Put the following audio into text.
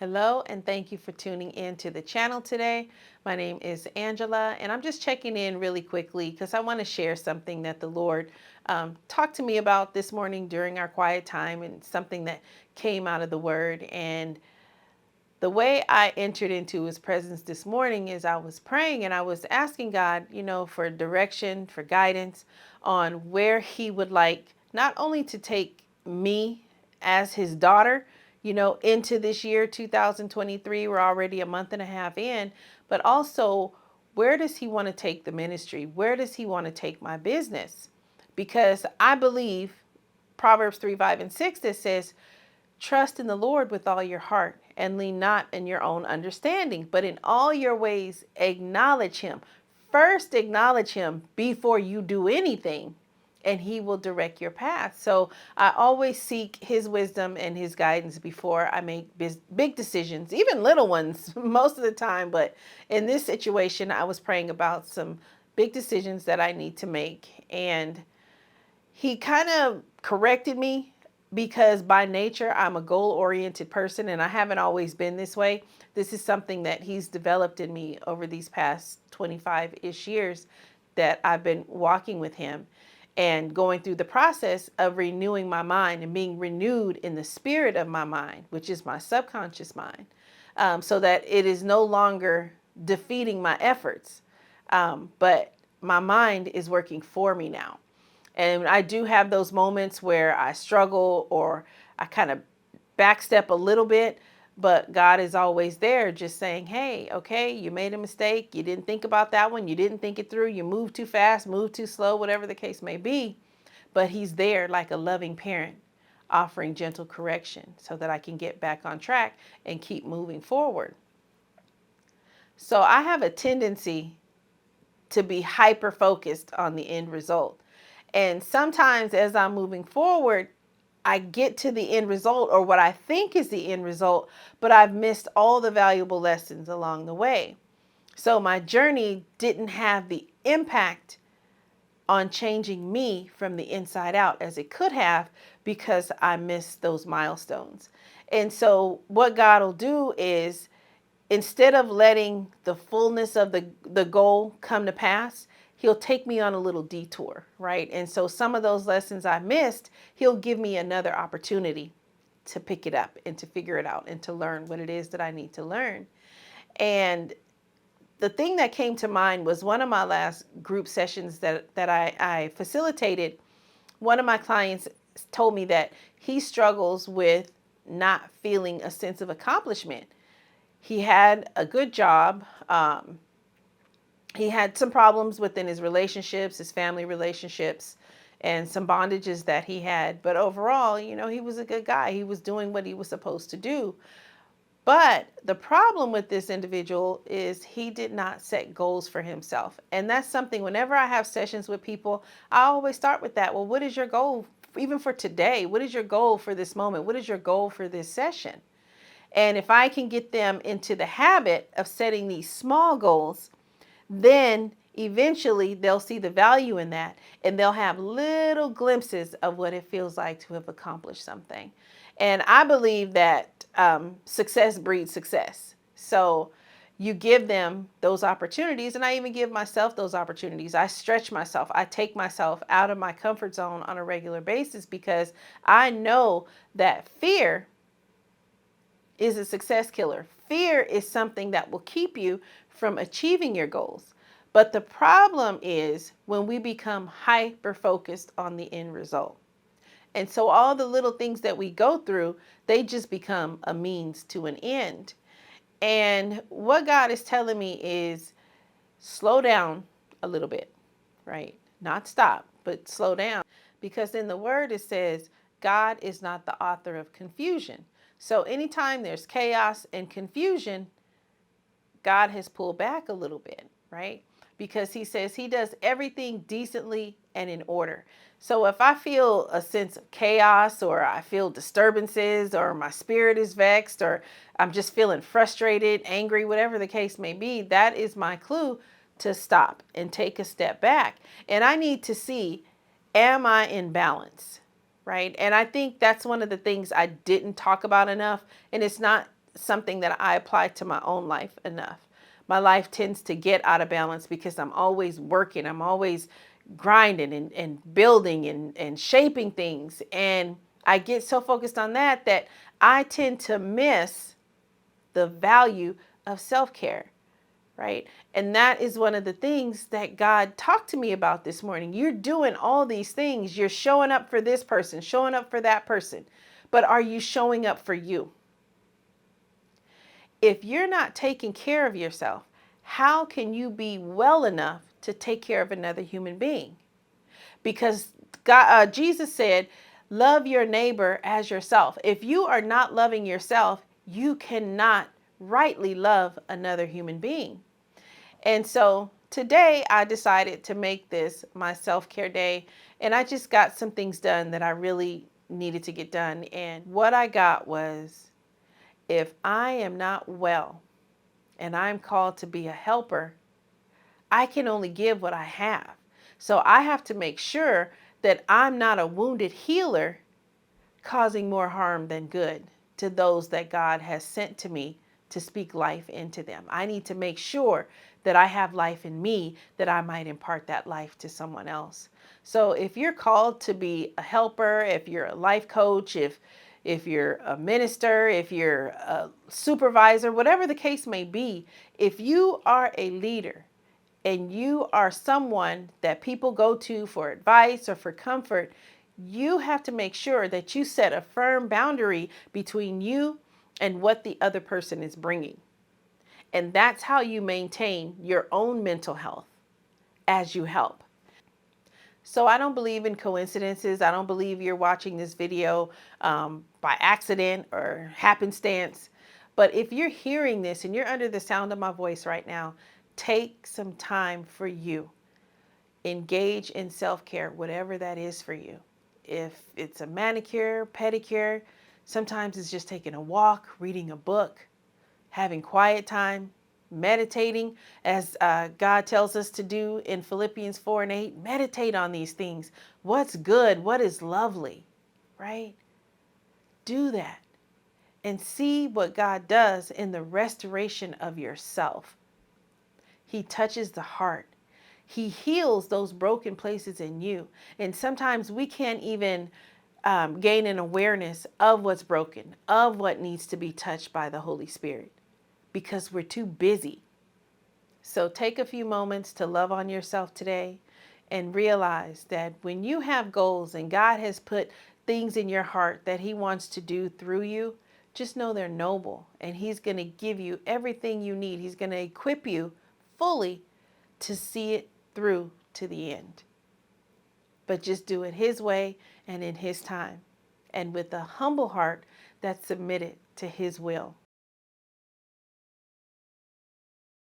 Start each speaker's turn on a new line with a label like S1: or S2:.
S1: Hello, and thank you for tuning in to the channel today. My name is Angela, and I'm just checking in really quickly because I want to share something that the Lord talked to me about this morning during our quiet time, and something that came out of the Word. And the way I entered into His presence this morning is I was praying and I was asking God, for direction, for guidance on where He would like not only to take me as His daughter, into this year 2023. We're already a month and a half in, but also where does He want to take the ministry? Where does He want to take my business? Because I believe Proverbs 3, 5, and 6 that says, trust in the Lord with all your heart and lean not in your own understanding, but in all your ways acknowledge Him. First, acknowledge Him before you do anything, and He will direct your path. So I always seek His wisdom and His guidance before I make big decisions, even little ones most of the time. But in this situation, I was praying about some big decisions that I need to make. And He kind of corrected me because by nature, I'm a goal-oriented person, and I haven't always been this way. This is something that He's developed in me over these past 25-ish years that I've been walking with Him and going through the process of renewing my mind and being renewed in the spirit of my mind, which is my subconscious mind, so that it is no longer defeating my efforts, but my mind is working for me now. And I do have those moments where I struggle or I kind of backstep a little bit, but God is always there just saying, hey, okay, you made a mistake. You didn't think about that one. You didn't think it through. You moved too fast, moved too slow, whatever the case may be. But He's there like a loving parent, offering gentle correction so that I can get back on track and keep moving forward. So I have a tendency to be hyper focused on the end result. And sometimes as I'm moving forward, I get to the end result, or what I think is the end result, but I've missed all the valuable lessons along the way. So my journey didn't have the impact on changing me from the inside out as it could have, because I missed those milestones. And so what God will do is, instead of letting the fullness of the goal come to pass, He'll take me on a little detour, right? And so some of those lessons I missed, He'll give me another opportunity to pick it up and to figure it out and to learn what it is that I need to learn. And the thing that came to mind was one of my last group sessions that I facilitated. One of my clients told me that he struggles with not feeling a sense of accomplishment. He had a good job. He had some problems within his relationships, his family relationships, and some bondages that he had. But overall, he was a good guy. He was doing what he was supposed to do. But the problem with this individual is he did not set goals for himself. And that's something, whenever I have sessions with people, I always start with that. Well, what is your goal, even for today? What is your goal for this moment? What is your goal for this session? And if I can get them into the habit of setting these small goals, then eventually they'll see the value in that, and they'll have little glimpses of what it feels like to have accomplished something. And I believe that success breeds success. So you give them those opportunities, and I even give myself those opportunities. I stretch myself. I take myself out of my comfort zone on a regular basis, because I know that fear is a success killer. Fear is something that will keep you from achieving your goals. But the problem is when we become hyper focused on the end result. And so all the little things that we go through, they just become a means to an end. And what God is telling me is slow down a little bit, right? Not stop, but slow down. Because in the Word it says, God is not the author of confusion. So anytime there's chaos and confusion, God has pulled back a little bit, right? Because He says He does everything decently and in order. So if I feel a sense of chaos, or I feel disturbances, or my spirit is vexed, or I'm just feeling frustrated, angry, whatever the case may be, that is my clue to stop and take a step back. And I need to see, am I in balance? Right? And I think that's one of the things I didn't talk about enough. And it's not something that I apply to my own life enough. My life tends to get out of balance because I'm always working. I'm always grinding and building and shaping things. And I get so focused on that that I tend to miss the value of self-care, right? And that is one of the things that God talked to me about this morning. You're doing all these things. You're showing up for this person, showing up for that person. But are you showing up for you? If you're not taking care of yourself, how can you be well enough to take care of another human being? Because Jesus said, love your neighbor as yourself. If you are not loving yourself, you cannot rightly love another human being. And so today I decided to make this my self-care day. And I just got some things done that I really needed to get done. And what I got was, if I am not well and I'm called to be a helper, I can only give what I have. So I have to make sure that I'm not a wounded healer causing more harm than good to those that God has sent to me to speak life into them. I need to make sure that I have life in me, that I might impart that life to someone else. So if you're called to be a helper, if you're a life coach, if you're a minister, if you're a supervisor, whatever the case may be, if you are a leader and you are someone that people go to for advice or for comfort, you have to make sure that you set a firm boundary between you and what the other person is bringing. And that's how you maintain your own mental health as you help. So I don't believe in coincidences. I don't believe you're watching this video by accident or happenstance. But if you're hearing this and you're under the sound of my voice right now, take some time for you. Engage in self-care, whatever that is for you. If it's a manicure, pedicure, sometimes it's just taking a walk, reading a book, having quiet time, meditating, as God tells us to do in Philippians 4:8. Meditate on these things. What's good? What is lovely? Right? Do that and see what God does in the restoration of yourself. He touches the heart. He heals those broken places in you. And sometimes we can't even gain an awareness of what's broken, of what needs to be touched by the Holy Spirit, because we're too busy. So take a few moments to love on yourself today and realize that when you have goals and God has put things in your heart that He wants to do through you, just know they're noble, and He's going to give you everything you need. He's going to equip you fully to see it through to the end. But just do it His way and in His time, and with a humble heart that's submitted to His will.